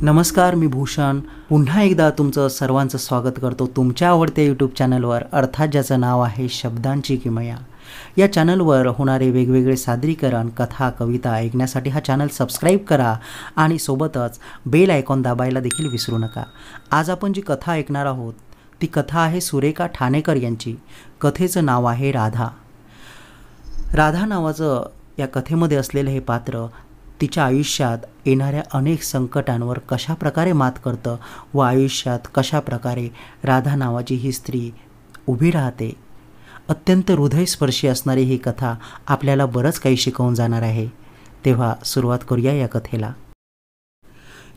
नमस्कार, मी भूषण पुन्हा एकदा तुमचं सर्वांचं स्वागत करतो तुमच्या आवडत्या यूट्यूब चॅनलवर, अर्थात ज्याचं नाव आहे शब्दांची किमया। या चॅनलवर होणारे वेगवेगळे सादरीकरण, कथा, कविता ऐकण्यासाठी हा चॅनल सबस्क्राईब करा आणि सोबतच बेल आयकॉन दाबायला देखील विसरू नका। आज आपण जी कथा ऐकणार आहोत ती कथा आहे सुरेखा ठाणेकर यांची। कथेचं नाव आहे राधा। राधा नावाचं या कथेमध्ये असलेलं हे पात्र तिच्या आयुष्यात येणाऱ्या अनेक संकटांवर कशा प्रकारे मात करतं व आयुष्यात कशा प्रकारे राधा नावाची ही स्त्री उभी राहते। अत्यंत हृदयस्पर्शी असणारी ही कथा आपल्याला बरंच काही शिकवून जाणार आहे। तेव्हा सुरुवात करूया या कथेला।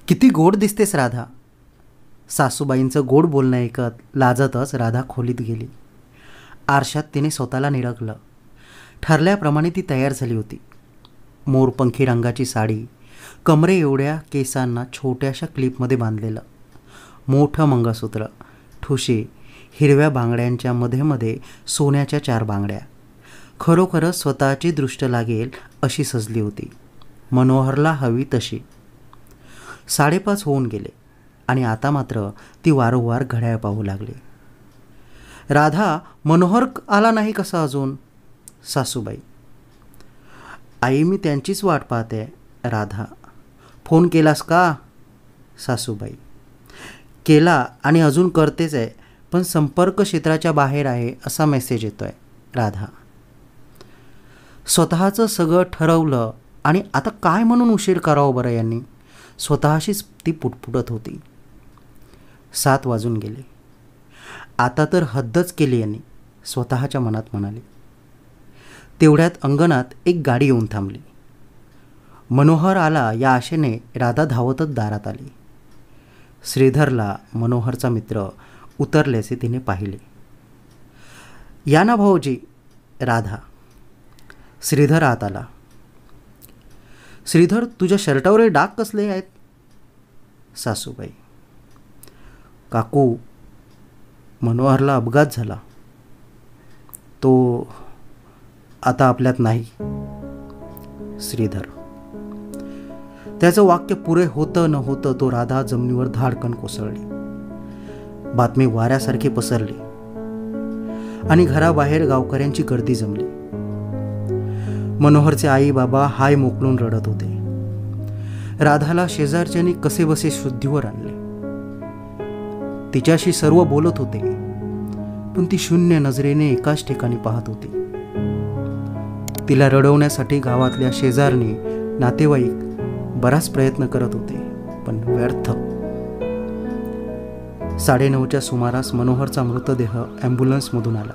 किती गोड दिसतेस राधा। सासूबाईंचं गोड बोलणं ऐकत लाजतच राधा खोलीत गेली। आरशात तिने स्वतःला निरखलं। ठरल्याप्रमाणे ती तयार झाली होती। मोरपंखी रंगाची साडी, कमरे एवढ्या केसांना छोट्याशा क्लिपमध्ये बांधलेलं, मोठं मंगळसूत्र, ठुशी, हिरव्या बांगड्यांच्या मध्ये सोन्याच्या 4 बांगड्या, खरोखरच स्वतःची दृष्ट लागेल अशी सजली होती, मनोहरला हवी तशी। 5:30 होऊन गेले आणि आता मात्र ती वारंवार घड्याळ पाहू लागली। राधा, मनोहर आला नाही कसा अजून? सासूबाई: आई, मी त्यांचीच वाट पाहते। राधा: फोन केलास का? सासूबाई: केला आणि अजून करतेच आहे, पण संपर्क क्षेत्राच्या बाहेर आहे असा मेसेज येतोय। राधा: स्वतःचं सगळं ठरवलं आणि आता काय म्हणून उशीर करावं बरं यांनी? स्वतःशीच ती पुटपुटत होती। 7 वाजून गेले। आता तर हद्दच केली यांनी, स्वतःच्या मनात म्हणाली। तेवढ्यात अंगणात एक गाडी येऊन थांबली। मनोहर आला या आशेने राधा धावतच दारात आली। श्रीधरला, मनोहरचा मित्र, उतरल्याचे तिने पाहिले। या ना भाऊजी। राधा: श्रीधर आत आला। श्रीधर, तुझ्या शर्टावर डाग कसले आहेत? सासूबाई: काकू, मनोहरला अपघात झाला, तो आता आपल्यात नाही। श्रीधर: त्याचं वाक्य पुरे होतं न होतं तो राधा जमिनीवर धाडकन कोसळली। बातमी वाऱ्यासारखी पसरली आणि घराबाहेर गावकऱ्यांची गर्दी जमली। मनोहरचे आई बाबा हाय मोकलून रडत होते। राधाला शेजारच्यांनी कसेबसे शुद्धीवर आणले। तिच्याशी सर्व बोलत होते, पण ती शून्य नजरेने एकाच ठिकाणी पाहत होती। तिला रडवण्यासाठी गावातल्या शेजारणी, नातेवाईक बराच प्रयत्न करत होते, पण व्यर्थ। 9:30च्या सुमारास मनोहरचा मृतदेह ॲम्ब्युलन्समधून आला।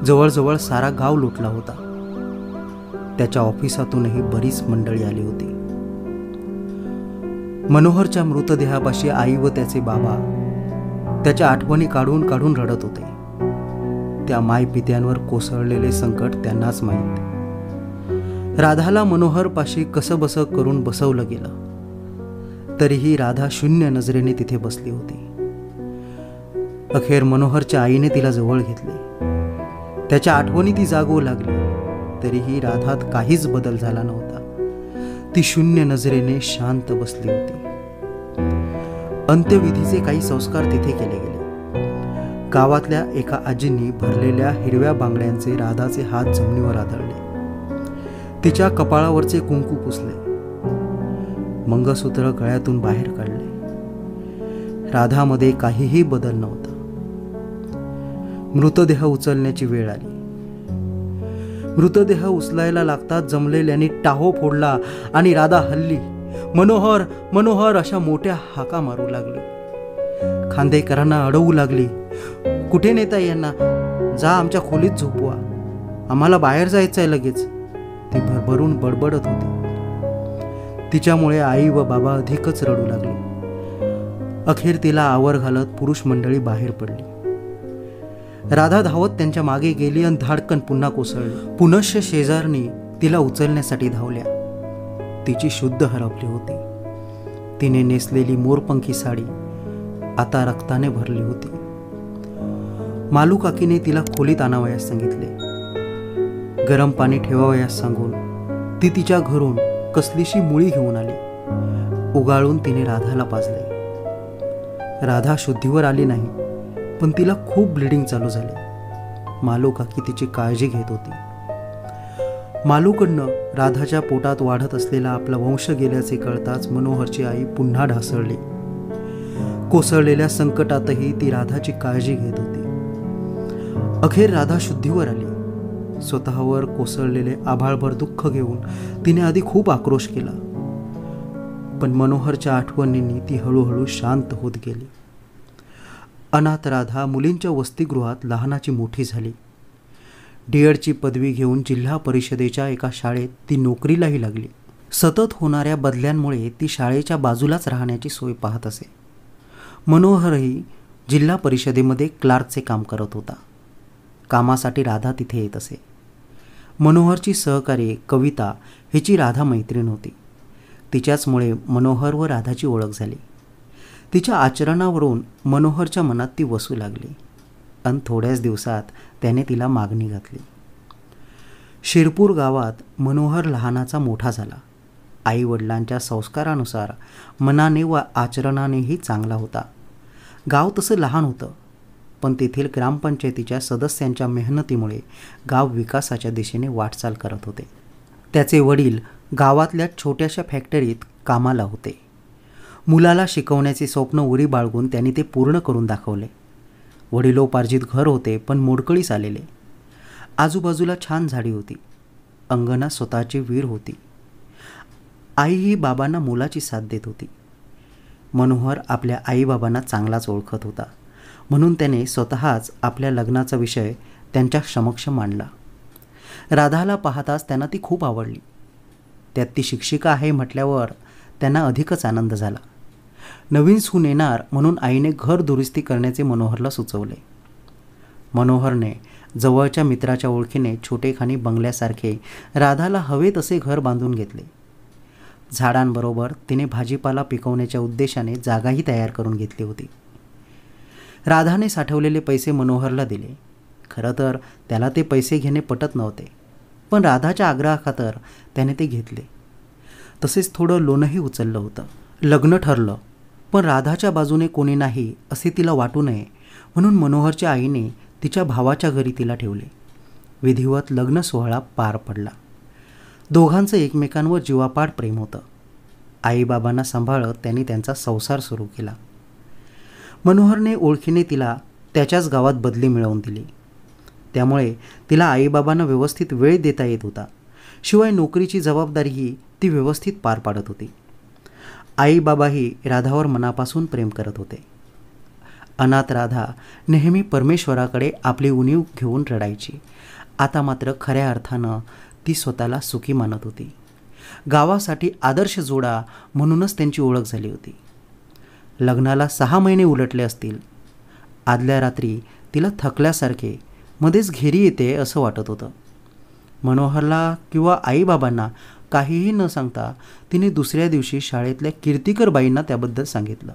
जवळजवळ सारा गाव लुटला होता। त्याच्या ऑफिसातूनही बरीच मंडळी आली होती। मनोहरच्या मृतदेहापाशी आई व त्याचे बाबा त्याच्या आठवणी काढून काढून रडत होते। त्या मायपित्यांवर कोसळलेले संकट त्यांनाच माहीत। राधाला मनोहरपाशी कसंबसं करून बसवलं गेलं, तरीही राधा शून्य नजरेने तिथे बसली होती। अखेर मनोहरच्या आईने तिला जवळ घेतले। त्याच्या आठवणी ती जागवू लागली, तरीही राधात काहीच बदल झाला नव्हता। ती शून्य नजरेने शांत बसली होती। अंत्यविधीचे काही संस्कार तिथे केले गेले। गावातल्या एका आजींनी भरलेल्या हिरव्या बांगड्यांचे राधाचे हात जमिनीवर आदळले। तिच्या कपाळावरचे कुंकू पुसले, मंगळसूत्र गळ्यातून बाहेर काढले। राधामध्ये काहीही बदल नव्हता। मृतदेह उचलण्याची वेळ आली। मृतदेह उचलायला लागताच जमलेल्यांनी टाहो फोडला आणि राधा हल्ली। मनोहर, मनोहर अशा मोठ्या हाका मारू लागली। खांदेकरांना अडवू लागली। कुठे नेता यांना? जा आमच्या खोलीत झोपवा, आम्हाला बाहेर जायचंय लगेच, ती भरभरून बडबडत होती। तिच्यामुळे आई व बाबा अधिकच रडू लागले। अखेर तिला आवर घालत पुरुष मंडळी बाहेर पडली। राधा धावत त्यांच्या मागे गेली आणि धाडकन पुन्हा कोसळली। पुनश्च शेजारनी तिला उचलण्यासाठी धावल्या। तिची शुद्ध हरपली होती। तिने नेसलेली मोरपंखी साडी आता रक्ताने भरली होती। मालू काकीने तिला खोलीत आणावयास सांगितले। गरम पाणी ठेवावयास सांगून ती तिच्या घरून कसलीशी मुळी घेऊन आली उगाळून तिने राधाला पाजले. राधा शुद्धीवर आली नाही, पण तिला खूप ब्लिडिंग चालू झाली. मालू काकी तिची काळजी घेत होती. मालूकडनं राधाच्या पोटात वाढत असलेला आपला वंश गेल्याचे कळताच मनोहरची आई पुन्हा ढासळली. कोसळलेल्या संकटातही ती राधाची काळजी घेत होती. अखेर राधा शुद्धीवर आली. स्वतःवर कोसळलेले आभाळभर दुःख घेऊन तिने आधी खूप आक्रोश केला, पण मनोहरच्या आठवणींनी ती हळूहळू शांत होत गेली. अनाथ राधा मुलींच्या वसतिगृहात लहानाची मोठी झाली. डीएडची पदवी घेऊन जिल्हा परिषदेच्या एका शाळेत ती नोकरीलाही लागली. सतत होणाऱ्या बदल्यांमुळे ती शाळेच्या बाजूलाच राहण्याची सोय पाहत असे. मनोहरही जिल्हा परिषदेमध्ये क्लार्कचे काम करत होता. कामासाठी राधा तिथे येत असे. मनोहरची सहकारी कविता हिची राधा मैत्रीण होती. तिच्याचमुळे मनोहर व राधाची ओळख झाली. तिच्या आचरणावरून मनोहरच्या मनात ती वसू लागली आणि थोड्याच दिवसात त्याने तिला मागणी घातली. शिरपूर गावात मनोहर लहानाचा मोठा झाला. आई वडिलांच्या संस्कारानुसार मनाने व आचरणानेही चांगला होता. गाव तसं लहान होतं, पण तेथील ग्रामपंचायतीच्या सदस्यांच्या मेहनतीमुळे गाव विकासाच्या दिशेने वाटचाल करत होते. त्याचे वडील गावातल्या छोट्याशा फॅक्टरीत कामाला होते. मुलाला शिकवण्याचे स्वप्न उरी बाळगून त्यांनी ते पूर्ण करून दाखवले. वडिलोपार्जित घर होते, पण मोडकळीस आलेले. आजूबाजूला छान झाडी होती. अंगणात स्वतःची विहीर होती. आई ही बाबांना मुलाची साथ देत होती. मनोहर आपल्या आईबाबांना चांगलाच ओळखत होता, म्हणून त्याने स्वतःच आपल्या लग्नाचा विषय त्यांच्या समक्ष मांडला. राधाला पाहताच त्यांना ती खूप आवडली. त्यात ती शिक्षिका आहे म्हटल्यावर त्यांना अधिकच आनंद झाला. नवीन सून येणार म्हणून आईने घर दुरुस्ती करण्याचे मनोहरला सुचवले. मनोहरने जवळच्या मित्राच्या ओळखीने छोटेखानी बंगल्यासारखे राधाला हवे तसे घर बांधून घेतले. झाडांबरोबर तिने भाजीपाला पिकवण्याच्या उद्देशाने जागाही तयार करून घेतली होती. राधाने साठवलेले पैसे मनोहरला दिले. खरं तर त्याला ते पैसे घेणे पटत नव्हते, पण राधाच्या आग्रहाखातर त्याने ते घेतले. तसेच थोडं लोनही उचललं होतं. लग्न ठरलं, पण राधाच्या बाजूने कोणी नाही असे तिला वाटू नये म्हणून मनोहरच्या आईने तिच्या भावाच्या घरी तिला ठेवले. विधिवत लग्न सोहळा पार पडला. दोघांचं एकमेकांवर जीवापाड प्रेम होतं. आईबाबांना सांभाळत त्यांनी त्यांचा संसार सुरू केला. मनोहरने ओळखीने तिला त्याच्याच गावात बदली मिळवून दिली. त्यामुळे तिला आईबाबांना व्यवस्थित वेळ देता येत होता. शिवाय नोकरीची जबाबदारीही ती व्यवस्थित पार पाडत होती. आईबाबाही राधावर मनापासून प्रेम करत होते. अनाथ राधा नेहमी परमेश्वराकडे आपली उणीव घेऊन रडायची. आता मात्र खऱ्या अर्थानं ती स्वतःला सुखी मानत होती. गावासाठी आदर्श जोडा म्हणूनच त्यांची ओळख झाली होती. लग्नाला 6 महिने उलटले असतील. आदल्या रात्री तिला थकल्यासारखे मध्येच घेरी येते असं वाटत होतं. मनोहरला किंवा आईबाबांना काहीही न सांगता तिने दुसऱ्या दिवशी शाळेतल्या कीर्तिकर बाईंना त्याबद्दल सांगितलं.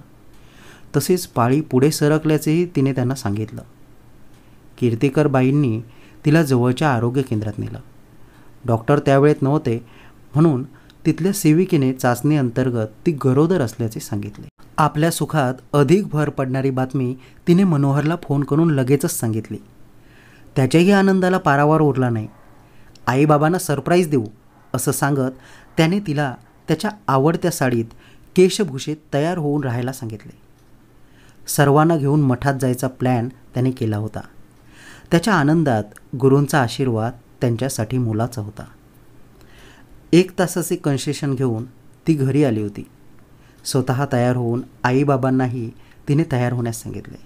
तसेच पाळी पुढे सरकल्याचेही तिने त्यांना सांगितलं. कीर्तिकर बाईंनी तिला जवळच्या आरोग्य केंद्रात नेलं. डॉक्टर त्यावेळेत नव्हते, म्हणून तिथल्या सेविकेने चाचणी अंतर्गत ती गरोदर असल्याचे सांगितले. आपल्या सुखात अधिक भर पडणारी बातमी तिने मनोहरला फोन करून लगेचच सांगितली. त्याच्याही आनंदाला पारावार उरला नाही. आईबाबांना सरप्राईज देऊ असं सांगत त्याने तिला त्याच्या आवडत्या साडीत केशभूषेत तयार होऊन राहायला सांगितले. सर्वांना घेऊन मठात जायचा प्लॅन त्याने केला होता. त्याच्या आनंदात गुरूंचा आशीर्वाद त्यांच्यासाठी मुलाचा होता. 1 तासाचे कन्सेशन घेऊन ती घरी आली होती. स्वतः तयार होऊन आईबाबांनाही तिने तयार होण्यास सांगितले.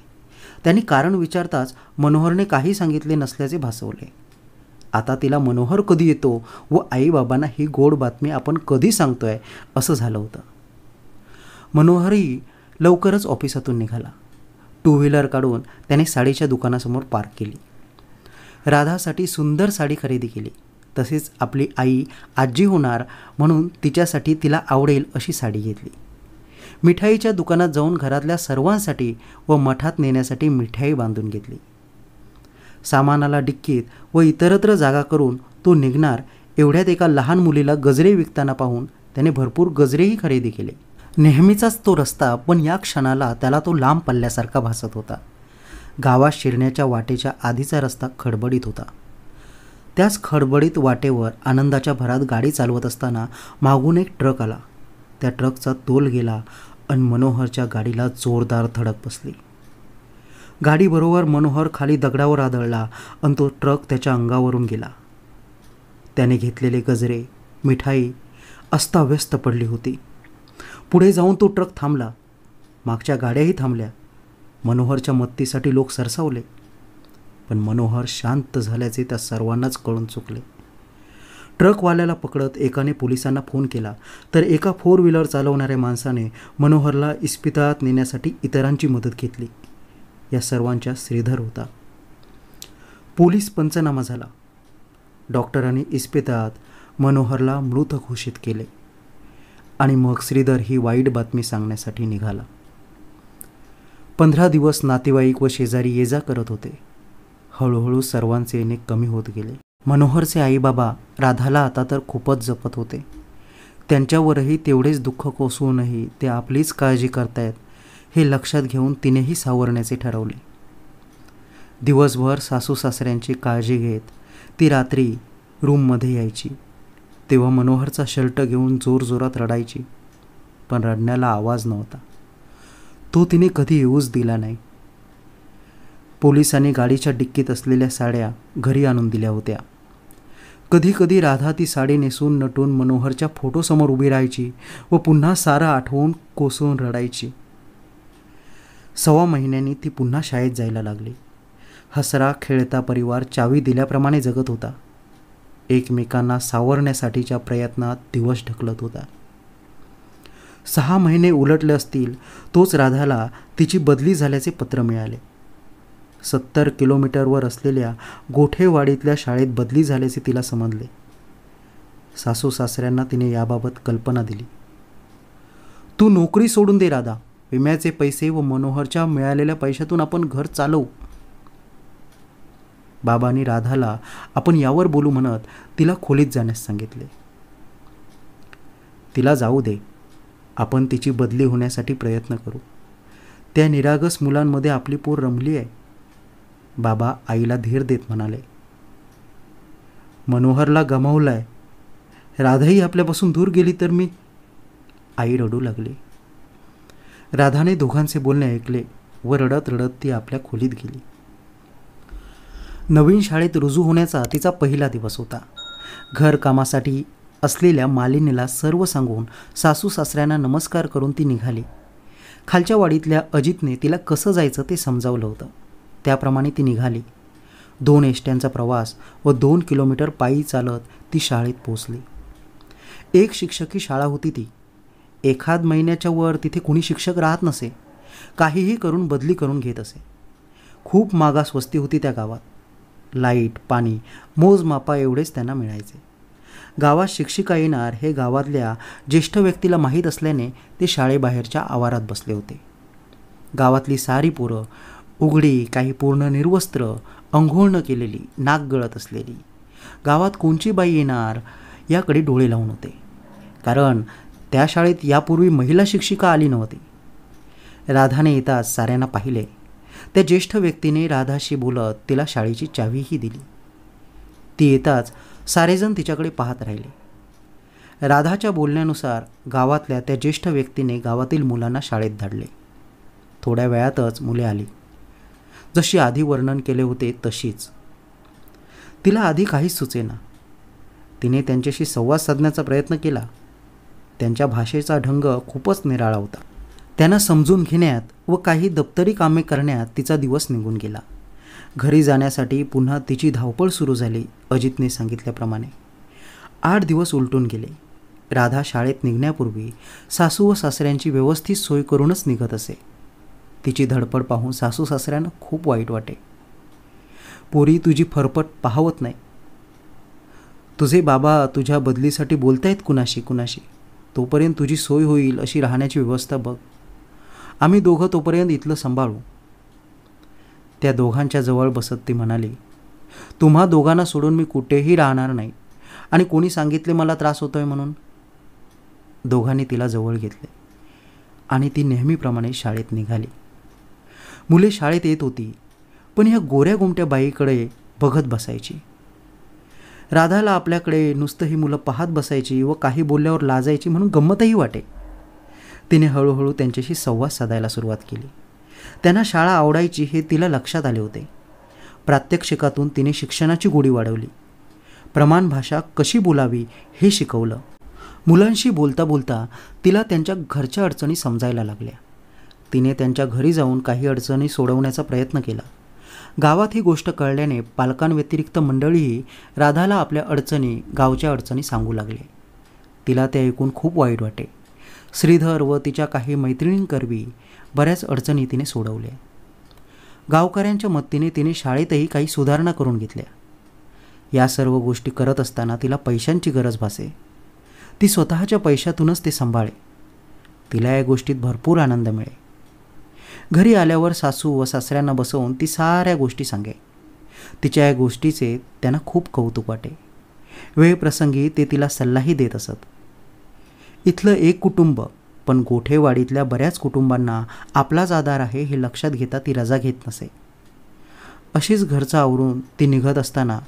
त्यांनी कारण विचारताच मनोहरने काही सांगितले नसल्याचे भासवले. आता तिला मनोहर कधी येतो व आईबाबांना ही गोड बातमी आपण कधी सांगतोय असं झालं होतं. मनोहरही लवकरच ऑफिसातून निघाला. 2 व्हीलर काढून त्याने साडीच्या दुकानासमोर पार्क केली. राधासाठी सुंदर साडी खरेदी केली. तसेच आपली आई आजी होणार म्हणून तिच्यासाठी तिला आवडेल अशी साडी घेतली. मिठाईच्या दुकानात जाऊन घरातल्या सर्वांसाठी व मठात नेण्यासाठी मिठाई बांधून घेतली. सामानाला डिक्कीत व इतरत्र जागा करून तो निघणार एवढ्यात एका लहान मुलीला गजरे विकताना पाहून त्याने भरपूर गजरेही खरेदी केले. नेहमीचाच तो रस्ता, पण या क्षणाला त्याला तो लांब पल्ल्यासारखा भासत होता. गावात शिरण्याच्या वाटेच्या आधीचा रस्ता खडबडीत होता. त्याच खडबडीत वाटेवर आनंदाच्या भरात गाडी चालवत असताना मागून एक ट्रक आला. त्या ट्रकचा तोल गेला आणि मनोहरच्या गाडीला जोरदार धडक बसली. गाडीबरोबर मनोहर खाली दगडावर आदळला आणि तो ट्रक त्याच्या अंगावरून गेला. त्याने घेतलेले गजरे, मिठाई अस्ताव्यस्त पडली होती. पुढे जाऊन तो ट्रक थांबला. मागच्या गाड्याही थांबल्या. मनोहरच्या मदतीसाठी लोक सरसावले, पण मनोहर शांत झाल्याचे त्या सर्वांनाच कळून चुकले. ट्रकवाल्याला पकडत एकाने पोलिसांना फोन केला, तर एका 4 व्हीलर चालवणाऱ्या माणसाने मनोहरला इस्पितळात नेण्यासाठी इतरांची मदत घेतली. या सर्वांच्या श्रीधर होता. पोलीस पंचनामा झाला. डॉक्टरांनी इस्पितळात मनोहरला मृत घोषित केले आणि मग श्रीधर ही वाईट बातमी सांगण्यासाठी निघाला. 15 दिवस नातेवाईक व शेजारी ये जा करत होते. हळूहळू सर्वांचे येणे कमी होत गेले. मनोहरचे आईबाबा राधाला आता तर खूपच जपत होते. त्यांच्यावरही तेवढेच दुःख कोसळूनही ते आपलीच काळजी करतायत हे लक्षात घेऊन तिनेही सावरण्याचे ठरवले. दिवसभर सासू सासऱ्यांची काळजी घेत ती रात्री रूममध्ये यायची. तेव्हा मनोहरचा शर्ट घेऊन जोरजोरात रडायची, पण रडण्याला आवाज नव्हता. तो तिने कधी येऊच दिला नाही. पोलिसांनी गाडीच्या डिक्कीत असलेल्या साड्या घरी आणून दिल्या होत्या. कधी कधी राधा ती साडी नेसून नटून मनोहरच्या फोटोसमोर उभी राहायची व पुन्हा सारं आठवून कोसळून रडायची. 1.25 महिन्यांनी ती पुन्हा शाळेत जायला लागली. हसरा खेळता परिवार चावी दिल्याप्रमाणे जगत होता. एकमेकांना सावरण्यासाठीच्या प्रयत्नात दिवस ढकलत होता. 6 महिने उलटले असतील तोच राधाला तिची बदली झाल्याचे पत्र मिळाले. 70 किलोमीटरवर असलेल्या गोठेवाडीतल्या शाळेत बदली झाल्याचे तिला समजले. सासू सासऱ्यांना तिने याबाबत कल्पना दिली. तू नोकरी सोडून दे राधा, विम्याचे पैसे व मनोहरच्या मिळालेल्या पैशातून आपण घर चालवू. बाबांनी राधाला आपण यावर बोलू म्हणत तिला खोलीत जाण्यास सांगितले. तिला जाऊ दे, आपण तिची बदली होण्यासाठी प्रयत्न करू. त्या निरागस मुलांमध्ये आपली पोर रमली आहे. बाबा आईला धीर देत म्हणाले. मनोहरला गमावलाय, राधाही आपल्यापासून दूर गेली तर मी. आई रडू लागली. राधाने दोघांचे बोलणे ऐकले व रडत रडत ती आपल्या खोलीत गेली. नवीन शाळेत रुजू होण्याचा तिचा पहिला दिवस होता. घरकामासाठी असलेल्या मालिनीला सर्व सांगून सासू सासऱ्यांना नमस्कार करून ती निघाली. खालच्या वाडीतल्या अजितने तिला कसं जायचं ते समजावलं होतं. त्याप्रमाणे ती निघाली. 2 एसट्यांचा प्रवास व 2 किलोमीटर पायी चालत ती शाळेत पोचली. एक शिक्षकी शाळा होती ती. एखाद महिन्याच्या वर तिथे कुणी शिक्षक राहत नसे. काहीही करून बदली करून घेत असे. खूप मागास वस्ती होती त्या गावात. लाईट पाणी मोजमापा एवढेच त्यांना मिळायचे. गावात शिक्षिका येणार हे गावातल्या ज्येष्ठ व्यक्तीला माहीत असल्याने ते शाळेबाहेरच्या आवारात बसले होते. गावातली सारी पोरं उघडी, काही पूर्ण निर्वस्त्र, अंघोळ न केलेली, नाक गळत असलेली, गावात कोणची बाई येणार याकडे डोळे लावून होते. कारण त्या शाळेत यापूर्वी महिला शिक्षिका आली नव्हती. राधाने येताच साऱ्यांना पाहिले. त्या ज्येष्ठ व्यक्तीने राधाशी बोलत तिला शाळेची चावीही दिली. ती येताच सारेजण तिच्याकडे पाहत राहिले. राधाच्या बोलण्यानुसार गावातल्या त्या ज्येष्ठ व्यक्तीने गावातील मुलांना शाळेत धाडले. थोड्या वेळातच मुले आली. जशी आधी वर्णन केले होते तशीच. तिला आधी काहीच सुचेना. तिने त्यांच्याशी संवाद साधण्याचा प्रयत्न केला. त्यांच्या भाषेचा ढंग खूपच निराळा होता. त्यांना समजून घेण्यात व काही दप्तरी कामे करण्यात तिचा दिवस निघून गेला. घरी जाण्यासाठी पुन्हा तिची धावपळ सुरू झाली. अजितने सांगितल्याप्रमाणे 8 दिवस उलटून गेले. राधा शाळेत निघण्यापूर्वी सासू व सासऱ्यांची व्यवस्थित सोय करूनच निघत असे. तिची धडपड पाहून सासू सासऱ्यांना खूप वाईट वाटे. पोरी तुझी फरफट पाहवत नाही. तुझे बाबा तुझ्या बदलीसाठी बोलतायत कुणाशी कुणाशी. तोपर्यंत तुझी सोय होईल अशी राहण्याची व्यवस्था बघ. आम्ही दोघं तोपर्यंत इथलं सांभाळू. त्या दोघांच्या जवळ बसत ती म्हणाली, तुम्हा दोघांना सोडून मी कुठेही राहणार नाही. आणि कोणी सांगितले मला त्रास होतोय म्हणून. दोघांनी तिला जवळ घेतले. आणि ती नेहमीप्रमाणे शाळेत निघाली. मुले शाळेत येत होती, पण ह्या गोऱ्या गोमट्या बाईकडे बघत बसायची. राधाला आपल्याकडे नुसतं ही मुलं पाहत बसायची व काही बोलल्यावर लाजायची म्हणून गंमतही वाटे. तिने हळूहळू त्यांच्याशी संवाद साधायला सुरुवात केली. त्यांना शाळा आवडायची हे तिला लक्षात आले होते. प्रात्यक्षिकातून तिने शिक्षणाची गोडी वाढवली. प्रमाण भाषा कशी बोलावी हे शिकवलं. मुलांशी बोलता बोलता तिला त्यांच्या घरच्या अडचणी समजायला लागल्या. तिने त्यांच्या घरी जाऊन काही अडचणी सोडवण्याचा प्रयत्न केला. गावात ही गोष्ट कळल्याने पालकांव्यतिरिक्त मंडळीही राधाला आपल्या अडचणी, गावच्या अडचणी सांगू लागले. तिला ते ऐकून खूप वाईट वाटे. श्रीधर व तिच्या काही मैत्रिणींकरवी बऱ्याच अडचणी तिने सोडवल्या. गावकऱ्यांच्या मदतीने तिने शाळेतही काही सुधारणा करून घेतल्या. या सर्व गोष्टी करत असताना तिला पैशांची गरज भासे. ती स्वतःच्या पैशातूनच ते सांभाळे. तिला या गोष्टीत भरपूर आनंद मिळे. घरी आल्यावर सासू व सासऱ्यांना बसवून ती साऱ्या गोष्टी सांगे. तिच्या या गोष्टीचे त्यांना खूप कौतुक वाटे. वेळप्रसंगी ते तिला सल्लाही देत असत. इथलं एक कुटुंब, पण गोठेवाडीतल्या बऱ्याच कुटुंबांना आपलाच आधार आहे हे लक्षात घेता ती रजा घेत नसे. अशीच घरचं आवरून ती निघत असताना,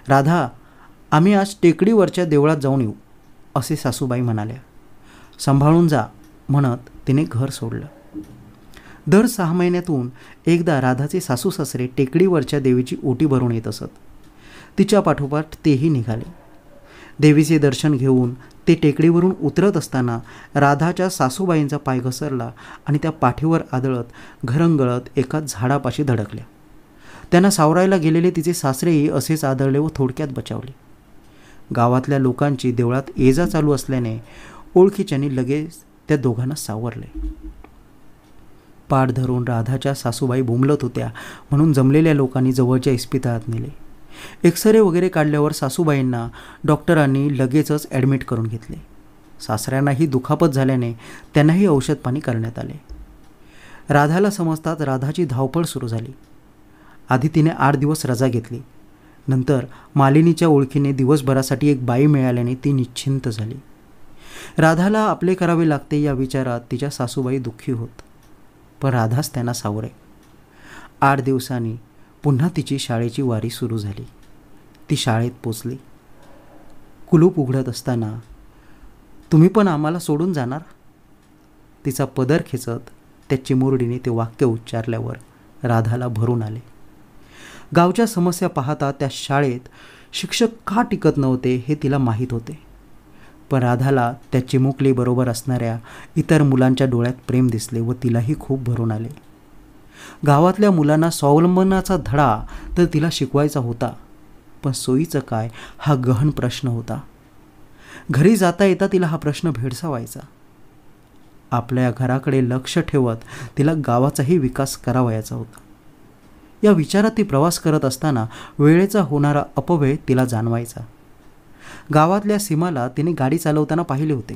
राधा, आम्ही आज टेकडीवरच्या देवळात जाऊन येऊ, असे सासूबाई म्हणाल्या. सांभाळून जा म्हणत तिने घर सोडलं. दर 6 महिन्यातून एकदा राधाचे सासू सासरे टेकडीवरच्या देवीची ओटी भरून येत असत. तिच्या पाठोपाठ तेही निघाले. देवीचे दर्शन घेऊन ते टेकडीवरून उतरत असताना राधाच्या सासूबाईंचा पाय घसरला आणि त्या पाठीवर आदळत घरंगळत एका झाडापाशी धडकल्या. त्यांना सावरायला गेलेले तिचे सासरेही असेच आदळले व थोडक्यात बचावले. गावातल्या लोकांची देवळात ये जा चालू असल्याने ओळखीच्यांनी लगेच त्या दोघांना सावरले. पाठ धरून राधाच्या सासूबाई बोंबलत होत्या म्हणून जमलेल्या लोकांनी जवळच्या इस्पितळात नेले. एक्सरे वगैरे काढल्यावर सासूबाईंना डॉक्टरांनी लगेचच ॲडमिट करून घेतले. सासऱ्यांनाही दुखापत झाल्याने त्यांनाही औषधपाणी करण्यात आले. राधाला समजताच राधाची धावपळ सुरू झाली. आधी तिने 8 दिवस रजा घेतली. नंतर मालिनीच्या ओळखीने दिवसभरासाठी एक बाई मिळाल्याने ती निश्चिंत झाली. राधाला आपले करावे लागते या विचारात तिच्या सासूबाई दुःखी होत, पण राधाच त्यांना सावरे. 8 दिवसांनी पुन्हा तिची शाळेची वारी सुरू झाली. ती शाळेत पोचली. कुलूप उघडत असताना, तुम्ही पण आम्हाला सोडून जाणार? तिचा पदर खेचत त्या चिमुरडीने ते वाक्य उच्चारल्यावर राधाला भरून आले. गावच्या समस्या पाहता त्या शाळेत शिक्षक का टिकत नव्हते हे तिला माहीत होते. पण राधाला त्या चिमुकलीबरोबर असणाऱ्या इतर मुलांच्या डोळ्यात प्रेम दिसले व तिलाही खूप भरून आले. गावातल्या मुलांना स्वावलंबनाचा धडा तर तिला शिकवायचा होता, पण सोयीचं काय हा गहन प्रश्न होता. घरी जाता येता तिला हा प्रश्न भेडसावायचा. आपल्या घराकडे लक्ष ठेवत तिला गावाचाही विकास करावयाचा होता. या विचारात ती प्रवास करत असताना वेळेचा होणारा अपव्यय तिला जाणवायचा. गावातल्या सीमाला तिने गाडी चालवताना पाहिले होते.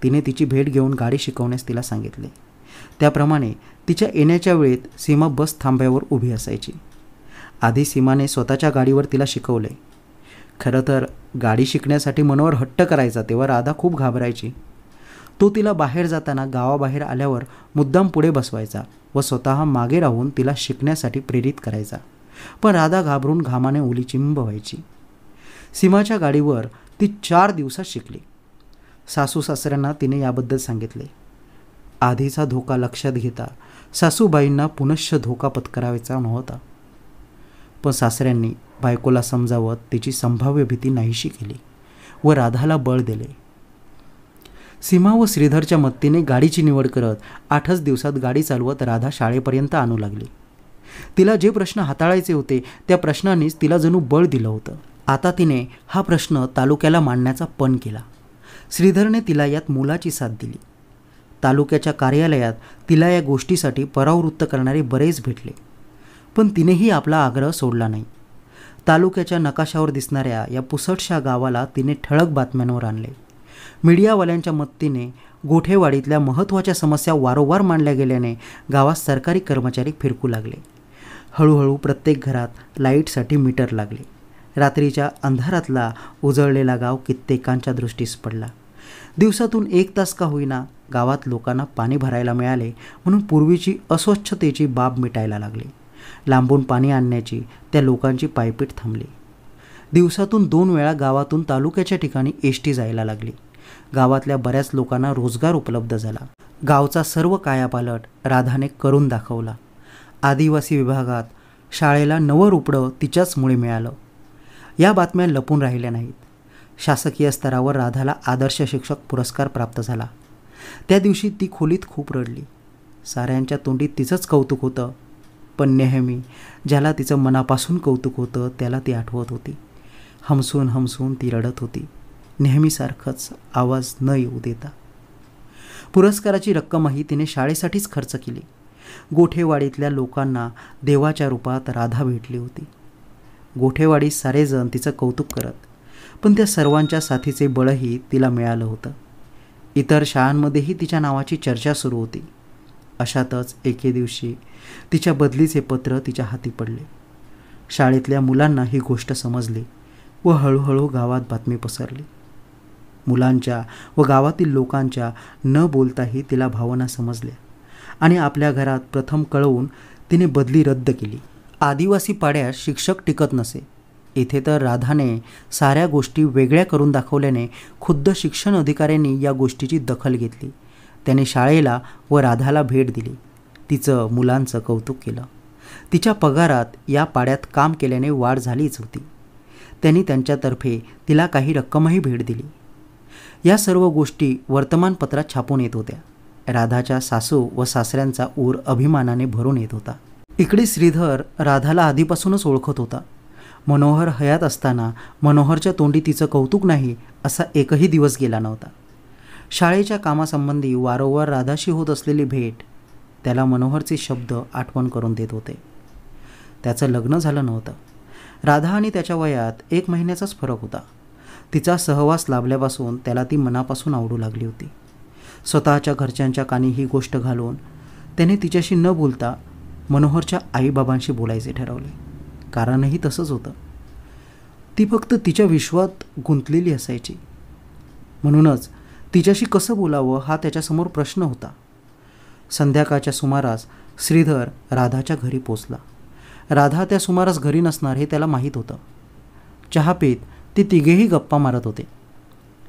तिने तिची भेट घेऊन गाडी शिकवण्यास तिला सांगितले. त्याप्रमाणे तिच्या येण्याच्या वेळेत सीमा बस थांब्यावर उभी असायची. आधी सीमाने स्वतःच्या गाडीवर तिला शिकवले. खरं तर गाडी शिकण्यासाठी मनोहर हट्ट करायचा तेव्हा राधा खूप घाबरायची. तो तिला बाहेर जाताना गावाबाहेर आल्यावर मुद्दाम पुढे बसवायचा व स्वतः मागे राहून तिला शिकण्यासाठी प्रेरित करायचा. पण राधा घाबरून घामाने ओलीचिंब व्हायची. सीमाच्या गाडीवर ती 4 दिवसात शिकली. सासू सासऱ्यांना तिने याबद्दल सांगितले. आधीचा धोका लक्षात घेता सासूबाईंना पुनश्च धोका पत्करायचा नव्हता. पण सासऱ्यांनी बायकोला समजावत तिची संभाव्य भीती नाहीशी केली व राधाला बळ दिले. सीमा व श्रीधरच्या मदतीने गाडीची निवड करत 8च दिवसात गाडी चालवत राधा शाळेपर्यंत आणू लागली. तिला जे प्रश्न हाताळायचे होते त्या प्रश्नांनीच तिला जणू बळ दिलं होतं. आता तिने हा प्रश्न तालुक्याला मांडण्याचा पण केला. श्रीधरने तिला यात मुलाची साथ दिली. तालुक्याच्या कार्यालयात तिला या गोष्टीसाठी परावृत्त करणारे बरेच भेटले, पण तिनेही आपला आग्रह सोडला नाही. तालुक्याच्या नकाशावर दिसणाऱ्या या पुसटशा गावाला तिने ठळक बातम्यांवर आणले. मीडियावाल्यांच्या मदतीने गोठेवाडीतल्या महत्त्वाच्या समस्या वारंवार मांडल्या गेल्याने गावात सरकारी कर्मचारी फिरकू लागले. हळूहळू प्रत्येक घरात लाईटसाठी मीटर लागले. रात्रीच्या अंधारातला उजळलेला गाव कित्येकांच्या दृष्टीस पडला. दिवसातून 1 तास का होईना गावात लोकांना पाणी भरायला मिळाले म्हणून पूर्वीची अस्वच्छतेची बाब मिटायला लागली. लांबून पाणी आणण्याची त्या लोकांची पायपीट थांबली. दिवसातून 2 वेळा गावातून तालुक्याच्या ठिकाणी एसटी जायला लागली. गावातल्या बऱ्याच लोकांना रोजगार उपलब्ध झाला. गावचा सर्व कायापालट राधाने करून दाखवला. आदिवासी विभागात शाळेला नवं रुपडं तिच्याच मुळे मिळालं. या बातम्या लपून राहिल्या नाहीत. शासकीय स्तरावर राधाला आदर्श शिक्षक पुरस्कार प्राप्त झाला. त्या दिवशी ती खोलीत खूप रडली. साऱ्यांच्या तोंडी तिचंच कौतुक होतं, पण नेहमी ज्याला तिचं मनापासून कौतुक होतं त्याला ती आठवत होती. हमसून हमसून ती रडत होती, नेहमीसारखंच आवाज न येऊ देता. पुरस्काराची रक्कमही तिने शाळेसाठीच खर्च केली. गोठेवाडीतल्या लोकांना देवाच्या रूपात राधा भेटली होती. गोठेवाडीत सारेजण तिचं कौतुक करत, पण त्या सर्वांच्या साथीचे बळही तिला मिळालं होतं. इतर शाळांमध्येही तिच्या नावाची चर्चा सुरू होती. अशातच एके दिवशी तिच्या बदलीचे पत्र तिच्या हाती पडले. शाळेतल्या मुलांना ही गोष्ट समजली व हळूहळू गावात बातमी पसरली. मुलांच्या व गावातील लोकांच्या न बोलताही तिला भावना समजल्या आणि आपल्या घरात प्रथम कळवून तिने बदली रद्द केली. आदिवासी पाड्यात शिक्षक टिकत नसे. इथे तर राधाने साऱ्या गोष्टी वेगळ्या करून दाखवल्याने खुद्द शिक्षण अधिकाऱ्यांनी या गोष्टीची दखल घेतली. त्याने शाळेला व राधाला भेट दिली. तिचं मुलांचं कौतुक केलं. तिच्या पगारात या पाड्यात काम केल्याने वाढ झालीच होती. त्यांनी त्यांच्यातर्फे तिला काही रक्कमही भेट दिली. या सर्व गोष्टी वर्तमानपत्रात छापून येत होत्या. राधाच्या सासू व सासऱ्यांचा ऊर अभिमानाने भरून येत होता. इकडे श्रीधर राधाला आधीपासूनच ओळखत होता. मनोहर हयात असताना मनोहरच्या तोंडी तिचं कौतुक नाही असा एकही दिवस गेला नव्हता. शाळेच्या कामासंबंधी वारंवार राधाशी होत असलेली भेट त्याला मनोहरचे शब्द आठवण करून देत होते. त्याचं लग्न झालं नव्हतं. राधा आणि त्याच्या वयात 1 महिन्याचाच फरक होता. तिचा सहवास लाभल्यापासून त्याला ती मनापासून आवडू लागली होती. स्वतःच्या घरच्यांच्या कानी ही गोष्ट घालून त्याने तिच्याशी न बोलता मनोहरच्या आईबाबांशी बोलायचे ठरवले. कारणही तसंच होतं. ती फक्त तिच्या विश्वात गुंतलेली असायची. म्हणूनच तिच्याशी कसं बोलावं हा त्याच्यासमोर प्रश्न होता. संध्याकाळच्या सुमारास श्रीधर राधाच्या घरी पोचला. राधा त्या सुमारास घरी नसणार हे त्याला माहीत होतं. चहा पीत ते तिघेही गप्पा मारत होते.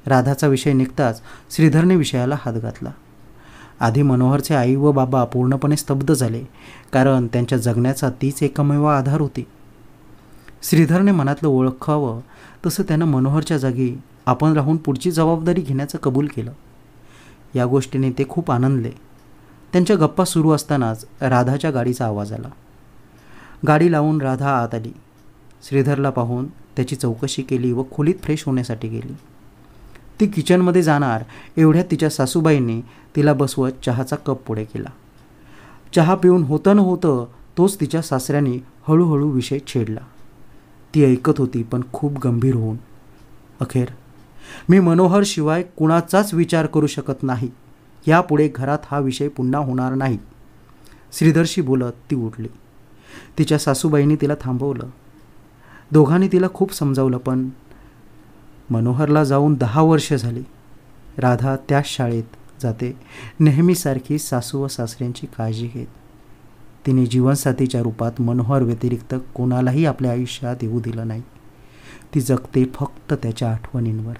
राधाचा विषय निघताच श्रीधरने विषयाला हात घातला. आधी मनोहरचे आई व बाबा पूर्णपणे स्तब्ध झाले, कारण त्यांच्या जगण्याचा तीच एकमेव आधार होती. श्रीधरने मनातलं ओळखावं तसं त्यानं मनोहरच्या जागी आपण राहून पुढची जबाबदारी घेण्याचं कबूल केलं. या गोष्टीने ते खूप आनंदले. त्यांच्या गप्पा सुरू असतानाच राधाच्या गाडीचा आवाज आला. गाडी लावून राधा आत आली. श्रीधरला पाहून त्याची चौकशी केली व खोलीत फ्रेश होण्यासाठी गेली. ती किचनमध्ये जाणार एवढ्यात तिच्या सासूबाईंनी तिला बसवत चहाचा कप पुढे केला. चहा पिऊन होतं न होतं तोच तिच्या सासऱ्याने हळूहळू विषय छेडला. ती ऐकत होती, पण खूप गंभीर होऊन. अखेर, मी मनोहर शिवाय कुणाचाच विचार करू शकत नाही. यापुढे घरात हा विषय पुन्हा होणार नाही. श्रीधरशी बोलत ती उठली. तिच्या सासूबाईंनी तिला थांबवलं. दोघांनी तिला खूप समजावलं, पण मनोहरला जाऊन 10 वर्ष झाली. राधा त्याच शाळेत जाते, नेहमीसारखी सासू व सासऱ्यांची काळजी घेत. तिने जीवनसाथीच्या रूपात मनोहर व्यतिरिक्त कोणालाही आपल्या आयुष्यात येऊ दिलं नाही. ती जगते फक्त त्याच्या आठवणींवर.